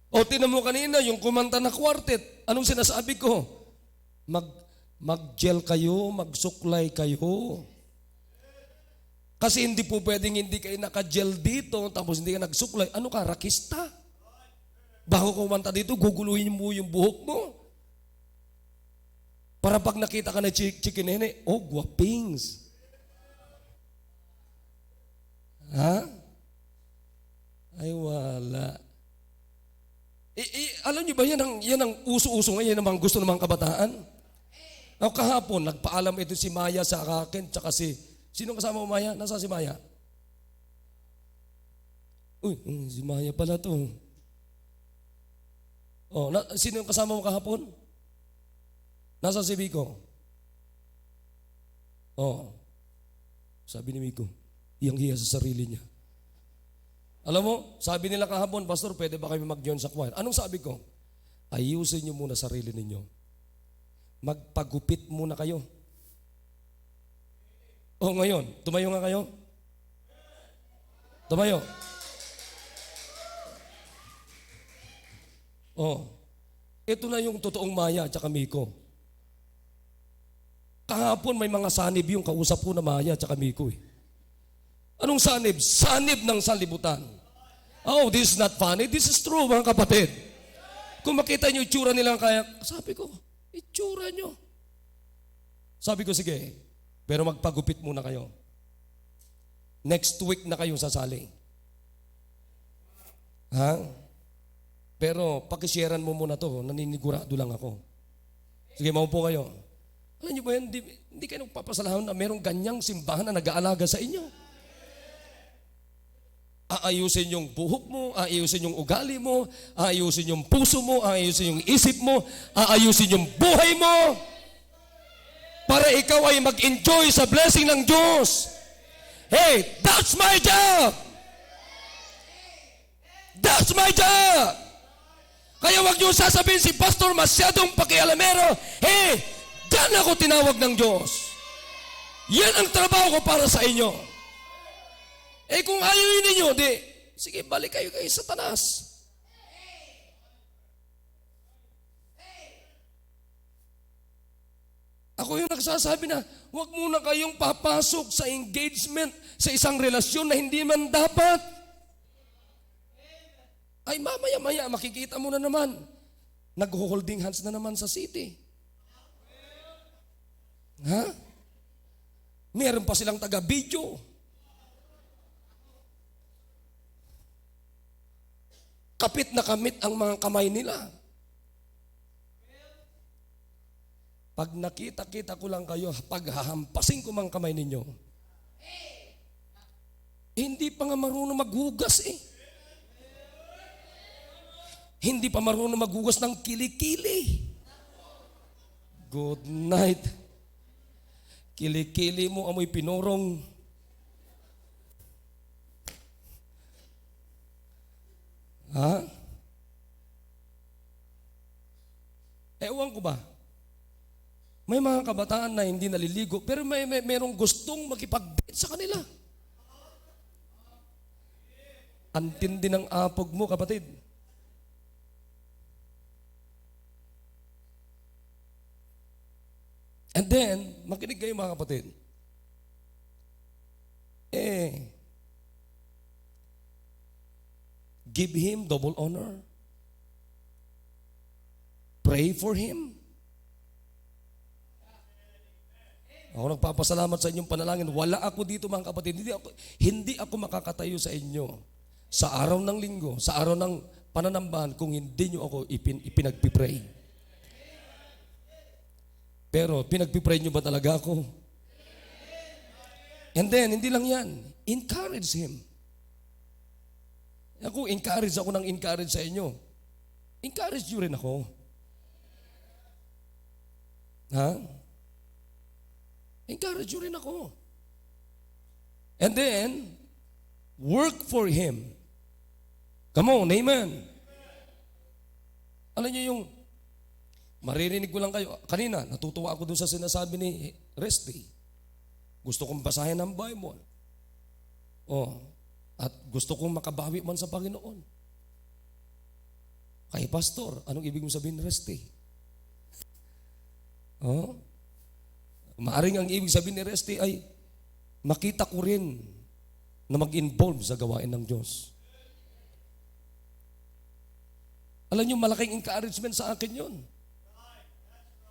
O tinan mo kanina, yung kumanta na quartet, anong sinasabi ko? Mag-gel kayo, magsuklay kayo. Kasi hindi po pwedeng hindi kayo naka-gel dito, tapos hindi ka nagsuklay. Ano ka, rakista? Bago kumanta dito, guguluhin mo yung buhok mo. Para pag nakita ka na chikinene, oh, guwapings. Ha? Ay, wala. Alam niyo ba yan ang uso-uso ngayon, yan ang mga gusto ng mga kabataan? Kahapon, nagpaalam ito si Maya sa akin, tsaka sino kasama mo Maya? Nasa si Maya? Uy, si Maya pala to. Sino yung kasama mo kahapon? Nasa si Vico. Sabi ni Vico, iyang-hiya sa sarili niya. Alam mo, sabi nila kahapon, Pastor, pwede ba kami mag-join sa choir? Anong sabi ko? Ayusin niyo muna sarili ninyo. Magpagupit muna kayo. Ngayon, tumayo nga kayo. Tumayo. Ito na yung totoong Maya at saka Miko. Kahapon may mga sanib yung kausap ko na Maya at saka Miko. Anong sanib? Sanib ng sanlibutan. This is not funny. This is true, mga kapatid. Kung makita niyo itsura nilang kaya, sabi ko, itsura niyo. Sabi ko, sige, pero magpagupit muna kayo. Next week na kayo sasali. Pero pakisharean mo muna to, naninigurado lang ako. Sige, maupo kayo. Alam niyo ba yan, hindi kayo nagpapasalahan na merong ganyang simbahan na nag-aalaga sa inyo. Aayusin yung buhok mo, aayusin yung ugali mo, aayusin yung puso mo, aayusin yung isip mo, aayusin yung buhay mo para ikaw ay mag-enjoy sa blessing ng Diyos. Hey, that's my job! That's my job! Kaya wag niyo sasabihin si Pastor masyadong pakialamero. Hey, diyan ako tinawag ng Diyos. Yan ang trabaho ko para sa inyo. Kung ayaw ninyo, sige, balik kayo kay Satanas. Ako yung nagsasabi na, huwag muna kayong papasok sa engagement sa isang relasyon na hindi man dapat. Ay, mamaya-maya, makikita mo na naman, nag-holding hands na naman sa city. Meron pa silang taga-video. Kapit na kamit ang mga kamay nila. Pag nakita-kita ko lang kayo, paghahampasin ko mga kamay ninyo, hindi pa nga marunong maghugas Hindi pa marunong maghugas ng kilikili. Good night. Kilikili mo, amoy pinorong. Ewan ko ba? May mga kabataan na hindi naliligo, pero merong gustong makipag-date sa kanila. Antindi ng apog mo, kapatid. And then, makinig kayo mga kapatid. Give him double honor. Pray for him. Ako nagpapasalamat sa inyong panalangin. Wala ako dito mga kapatid. Hindi ako makakatayo sa inyo sa araw ng linggo, sa araw ng pananambahan kung hindi nyo ako ipinagpipray. Pero pinagpipray nyo ba talaga ako? And then, hindi lang yan. Encourage him. Encourage ako ng encourage sa inyo. Encourage nyo rin ako. Encourage nyo rin ako. And then, work for him. Come on, amen. Alam nyo yung, maririnig ko lang kayo. Kanina, natutuwa ako doon sa sinasabi ni Resty. Gusto kong basahin ang Bible. At gusto kong makabawi man sa Panginoon. Kay Pastor, anong ibig mong sabihin, Resty? Maaring ang ibig sabihin ni Resty ay makita ko rin na mag-involve sa gawain ng Diyos. Alam niyo, malaking encouragement sa akin yun.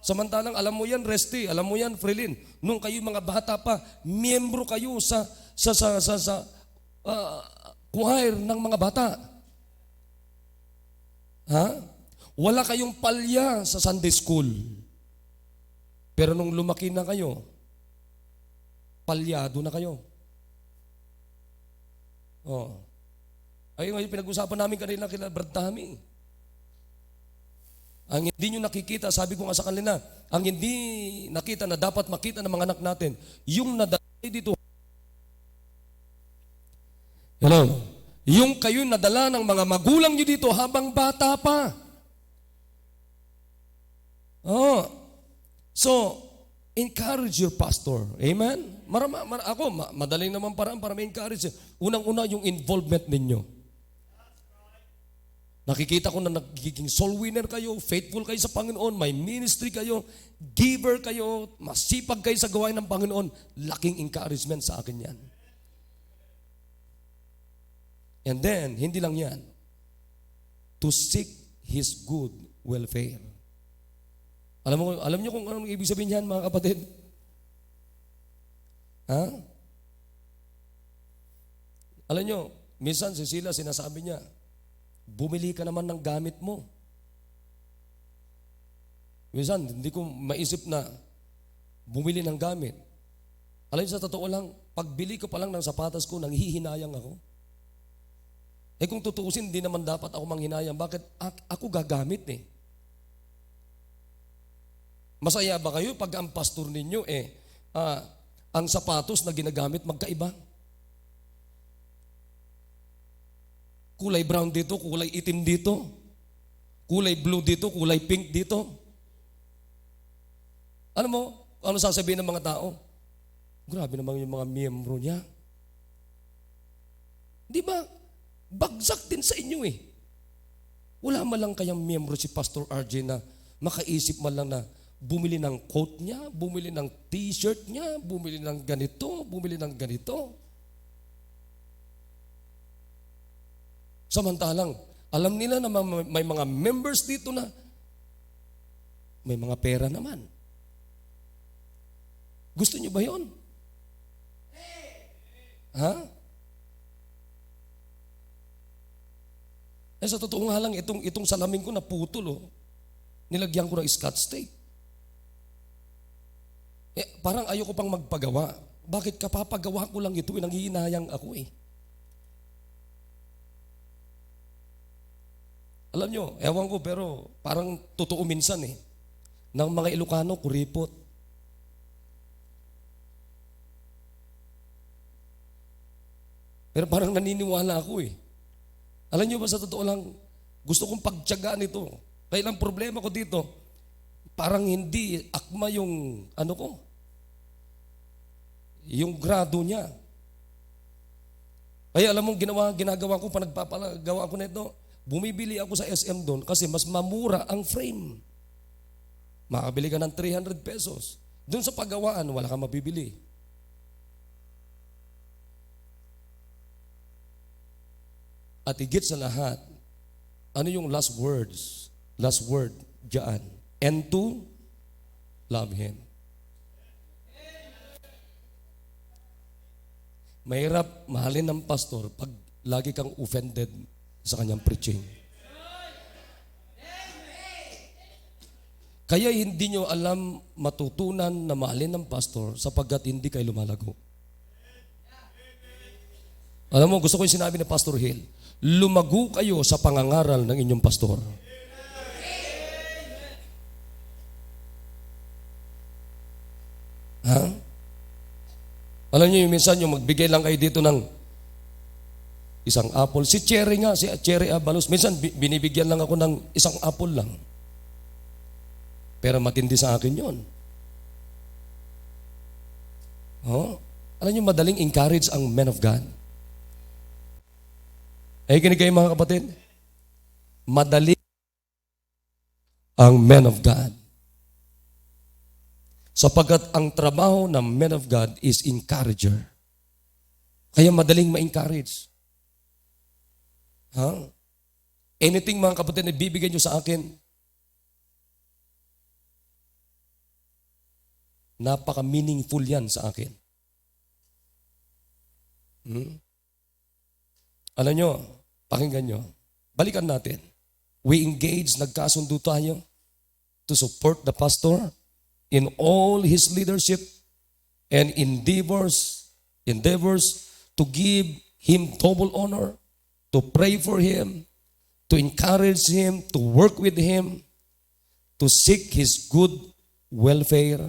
Samantalang alam mo yan, Resty, alam mo yan, Frilin, nung kayo mga bata pa, miyembro kayo sa choir ng mga bata. Ha? Wala kayong palya sa Sunday school. Pero nung lumaki na kayo, palyado na kayo. Oh. Ayun ngayon pinag-usapan namin kanina kila Brad Tami. Ang hindi nyo nakikita, sabi ko nga sa kanila, ang hindi nakita na dapat makita ng mga anak natin, yung nadala dito. Hello? Yung kayo nadala ng mga magulang nyo dito habang bata pa. Oh. So, encourage your pastor. Amen? Ako, madaling naman paraan para ma-encourage. Unang-una yung involvement ninyo. Nakikita ko na nagiging soul winner kayo, faithful kayo sa Panginoon, may ministry kayo, giver kayo, masipag kayo sa gawain ng Panginoon. Laking encouragement sa akin yan. And then, hindi lang yan. To seek His good welfare. Alam niyo kung anong ibig sabihin yan, mga kapatid? Ha? Alam niyo, minsan si Sila sinasabi niya, bumili ka naman ng gamit mo. Minsan, hindi ko maisip na bumili ng gamit. Alam niyo, sa totoo lang, pagbili ko pa lang ng sapatas ko, nanghihinayang ako. Eh kung tutuusin, hindi naman dapat ako manghinayang. Bakit? Ako gagamit eh. Masaya ba kayo pag ang pastor ninyo ang sapatos na ginagamit magkaiba? Kulay brown dito, kulay itim dito. Kulay blue dito, kulay pink dito. Alam mo, ano sasabihin ng mga tao? Grabe naman yung mga miyembro niya. Di ba? Bagsak din sa inyo eh. Wala man lang kayang miyembro si Pastor RJ na makaisip man lang na bumili ng coat niya, bumili ng t-shirt niya, bumili ng ganito, bumili ng ganito. Samantalang, alam nila na may mga members dito na may mga pera naman. Gusto niyo ba yon? Ha? Eh sa totoo nga lang, itong salamin ko na putol, nilagyan ko ng Scotch tape. Parang ayoko pang magpagawa. Bakit kapapagawa ko lang ito? Nanghihinayang ako eh. Alam nyo, ewan ko pero parang totoo minsan eh. Ng mga Ilocano, kuripot. Pero parang naniniwala ako eh. Alam nyo ba sa totoo lang, gusto kong pagtiyagaan ito. Kaya lang problema ko dito, parang hindi akma yung yung grado niya. Kaya alam mo, ginagawa ko, panagpapagawa ko na ito, bumibili ako sa SM doon kasi mas mamura ang frame. Makabili ka ng 300 pesos. Doon sa paggawaan, wala kang mabibili. At higit sa lahat, ano yung last words? Last word dyan. And to love Him. Mahirap mahalin ng pastor pag lagi kang offended sa kanyang preaching. Kaya hindi nyo alam matutunan na mahalin ng pastor sapagkat hindi kayo lumalago. Alam mo, gusto ko yung sinabi ni Pastor Hill, lumago kayo sa pangangaral ng inyong pastor. Ha? Alam niyo, minsan yung magbigay lang kayo dito ng isang apple. Si Cherry nga, si Cherry Abalos, minsan binibigyan lang ako ng isang apple lang. Pero matindi sa akin yon. Alam niyo, madaling encourage ang men of God. Ay, kinig kayo mga kapatid. Madali ang men of God. Sapagkat ang trabaho ng men of God is encourager. Kaya madaling ma-encourage. Anything mga kapatid na bibigyan nyo sa akin, napaka-meaningful yan sa akin. Alam nyo, pakinggan nyo, balikan natin. We engage, nagkasundo tayo to support the pastor in all his leadership and endeavors to give him double honor, to pray for him, to encourage him, to work with him, to seek his good welfare,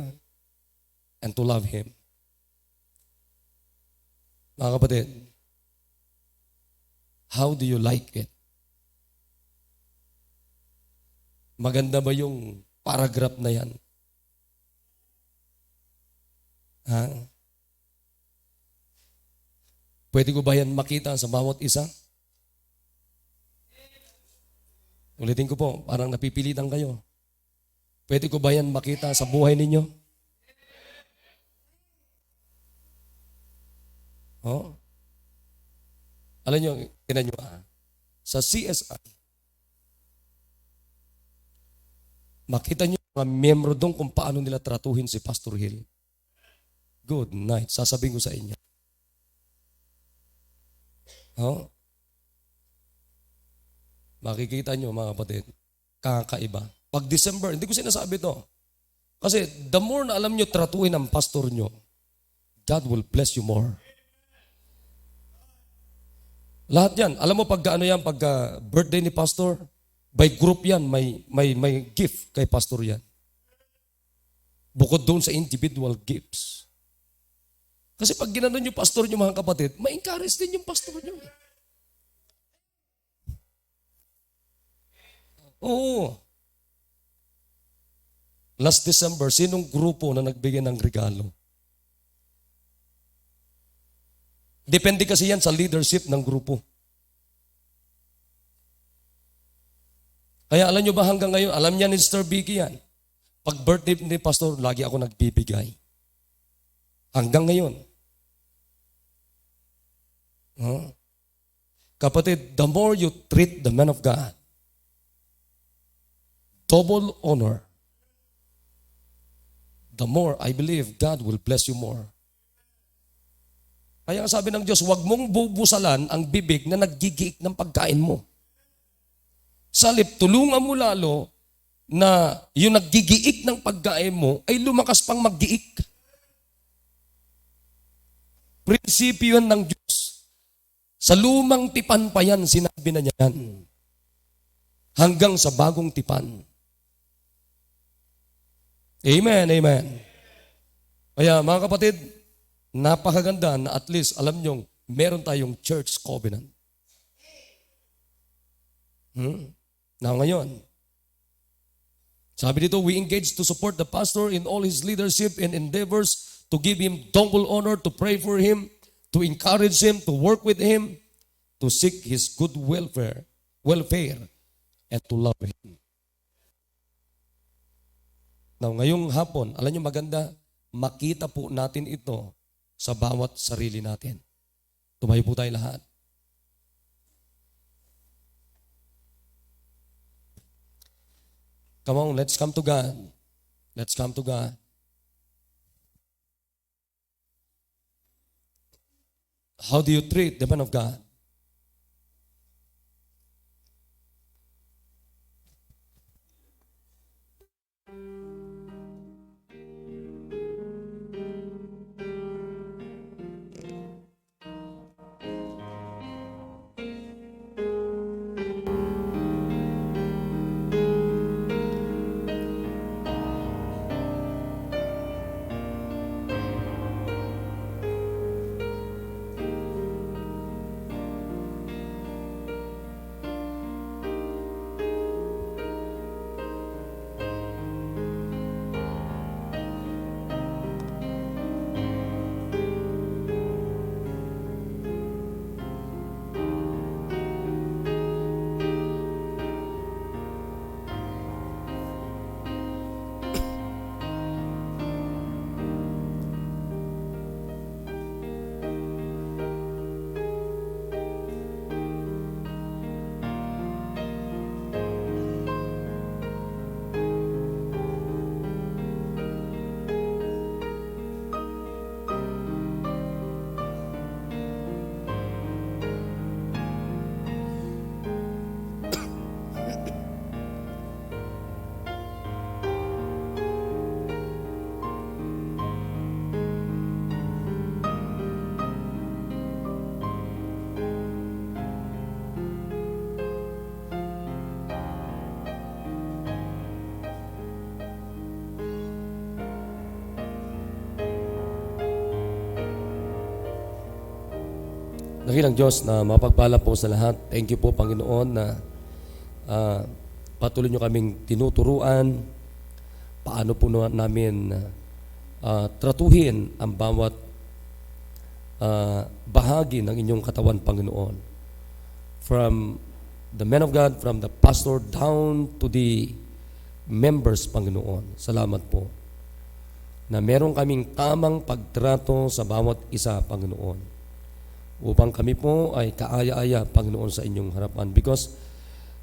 and to love him. Mga kapatid, how do you like it? Maganda ba yung paragraph na yan? Ha? Pwede ko ba yan makita sa bawat isa? Ulitin ko po, parang napipilitan kayo. Pwede ko ba yan makita sa buhay ninyo? Oh? Alam nyo, tinan nyo sa CSI, makita nyo mga miyembro doon kung paano nila tratuhin si Pastor Hill. Good night. Sasabihin ko sa inyo. Oh? Makikita nyo mga kapatid, kakaiba. Pag December, hindi ko sinasabi to. Kasi the more na alam nyo tratuhin ang pastor nyo, God will bless you more. Lahat yan. Alam mo pagka ano yan, pagka birthday ni pastor, by group yan, may gift kay pastor yan. Bukod doon sa individual gifts. Kasi pag ginanon yung pastor nyo mga kapatid, ma-encourage din yung pastor nyo. Oo. Last December, sinong grupo na nagbigay ng regalo? Depende kasi yan sa leadership ng grupo. Kaya alam nyo ba hanggang ngayon, alam niya ni Sister Vicky yan. Pag birthday ni pastor, lagi ako nagbibigay. Hanggang ngayon. Huh? Kapatid, the more you treat the man of God, double honor, the more I believe God will bless you more. Kaya sabi ng Diyos, huwag mong bubusalan ang bibig na naggigiik ng pagkain mo. Salip, tulungan mo lalo na yung naggigiik ng pagkain mo ay lumakas pang maggiik. Prinsipyo yan ng Diyos. Sa lumang tipan pa yan, sinabi na niya yan. Hanggang sa bagong tipan. Amen, amen. Kaya mga kapatid, napakaganda na at least alam nyo, meron tayong church covenant. Now ngayon, sabi dito, we engage to support the pastor in all his leadership and endeavors to give him double honor, to pray for him, to encourage him, to work with him, to seek his good welfare, and to love him. Now, ngayong hapon, alam niyo maganda, makita po natin ito sa bawat sarili natin. Tumayo po tayo lahat. Come on, let's come to God. Let's come to God. How do you treat the man of God? Dakilang Diyos na mapagpala po sa lahat. Thank you po, Panginoon, na patuloy nyo kaming tinuturuan paano po namin tratuhin ang bawat bahagi ng inyong katawan, Panginoon. From the men of God, from the pastor down to the members, Panginoon. Salamat po na meron kaming tamang pagtrato sa bawat isa, Panginoon, upang kami po ay kaaya-aya, Panginoon, sa inyong harapan. Because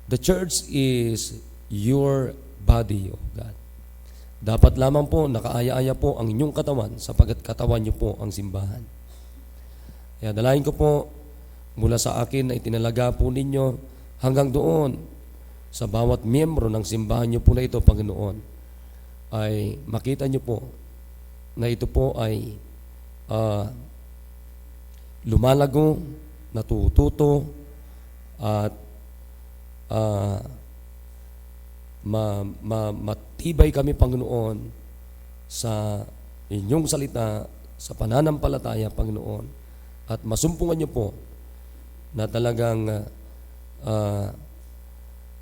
the church is your body, O God. Dapat lamang po nakaaya-aya po ang inyong katawan sapagkat katawan niyo po ang simbahan. Kaya dalahin ko po mula sa akin na itinalaga po ninyo hanggang doon sa bawat miyembro ng simbahan niyo po na ito, Panginoon, ay makita niyo po na ito po ay lumalago, natututo, at matibay kami, Panginoon, sa inyong salita, sa pananampalataya, Panginoon, at masumpungan niyo po na talagang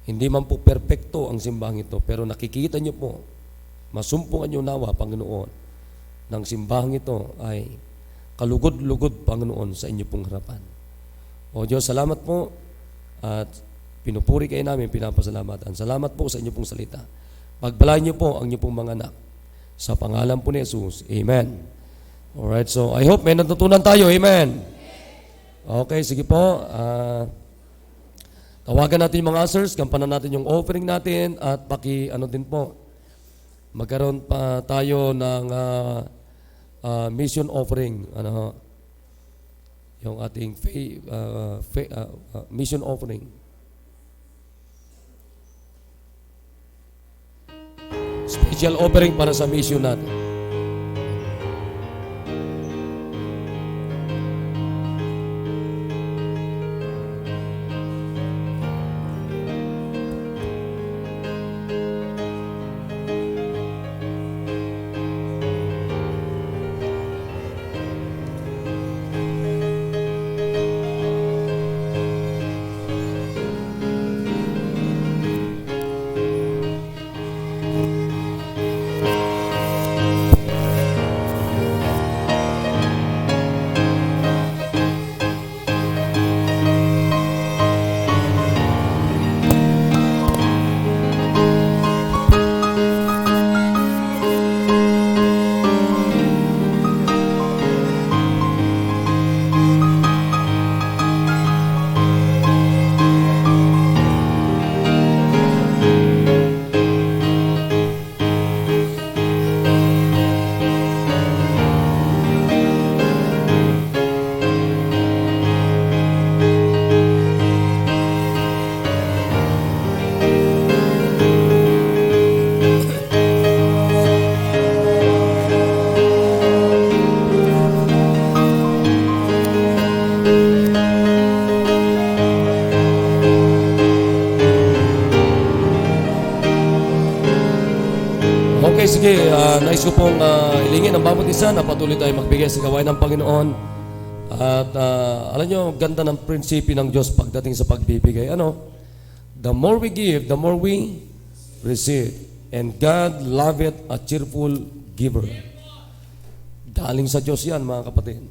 hindi man po perpekto ang simbahang ito, pero nakikita niyo po, masumpungan niyo nawa, Panginoon, ng simbahang ito ay kalugod-lugod, Panginoon, sa inyo pong harapan. O Diyos, salamat po at pinupuri kayo namin, pinapasalamatan. Salamat po sa inyo pong salita. Pagpalain niyo po ang inyo pong mga anak. Sa pangalan po ni Jesus. Amen. Alright, so I hope may natutunan tayo. Amen. Okay, sige po. Tawagan natin yung mga ushers, gampanan natin yung offering natin at din po, magkaroon pa tayo ng mission offering, yung ating mission offering. Special offering para sa mission natin. Okay, sige. Nais ko pong ilingin ang bawat isa na patuloy tayo magbigay sa gawain ng Panginoon. At alam nyo, ganda ng prinsipyo ng Diyos pagdating sa pagbibigay. The more we give, the more we receive. And God loveth a cheerful giver. Galing sa Diyos yan, mga kapatid.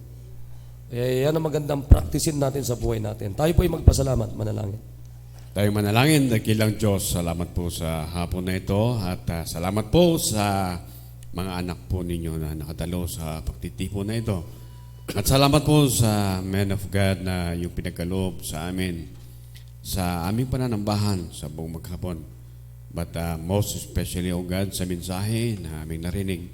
Kaya yan ang magandang practicein natin sa buhay natin. Tayo po ay magpasalamat, manalangin. Tayo manalangin, dakilang Diyos, salamat po sa hapon na ito at salamat po sa mga anak po ninyo na nakadalo sa pagtitipon na ito. At salamat po sa men of God na yung pinagkaloob sa amin, sa aming pananambahan sa buong maghapon. But most especially, O God, sa mensahe na aming narinig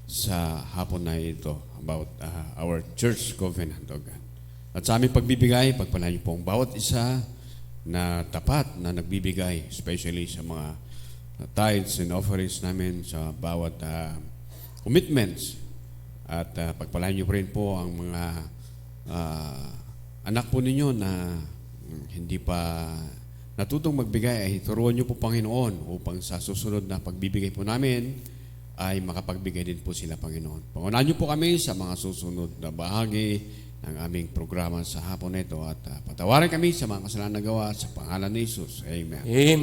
sa hapon na ito about our church covenant, O God. At sa aming pagbibigay, pagpalain niyo po ang bawat isa na tapat na nagbibigay, especially sa mga tithes and offerings namin sa bawat commitments. At pagpalain niyo rin po ang mga anak po ninyo na hindi pa natutong magbigay, ay turuan niyo po, Panginoon, upang sa susunod na pagbibigay po namin ay makapagbigay din po sila, Panginoon. Pangunahan niyo po kami sa mga susunod na bahagi ng aming programa sa hapon na ito at patawarin kami sa mga kasalanan na gawa sa pangalan ni Jesus. Amen. Amen.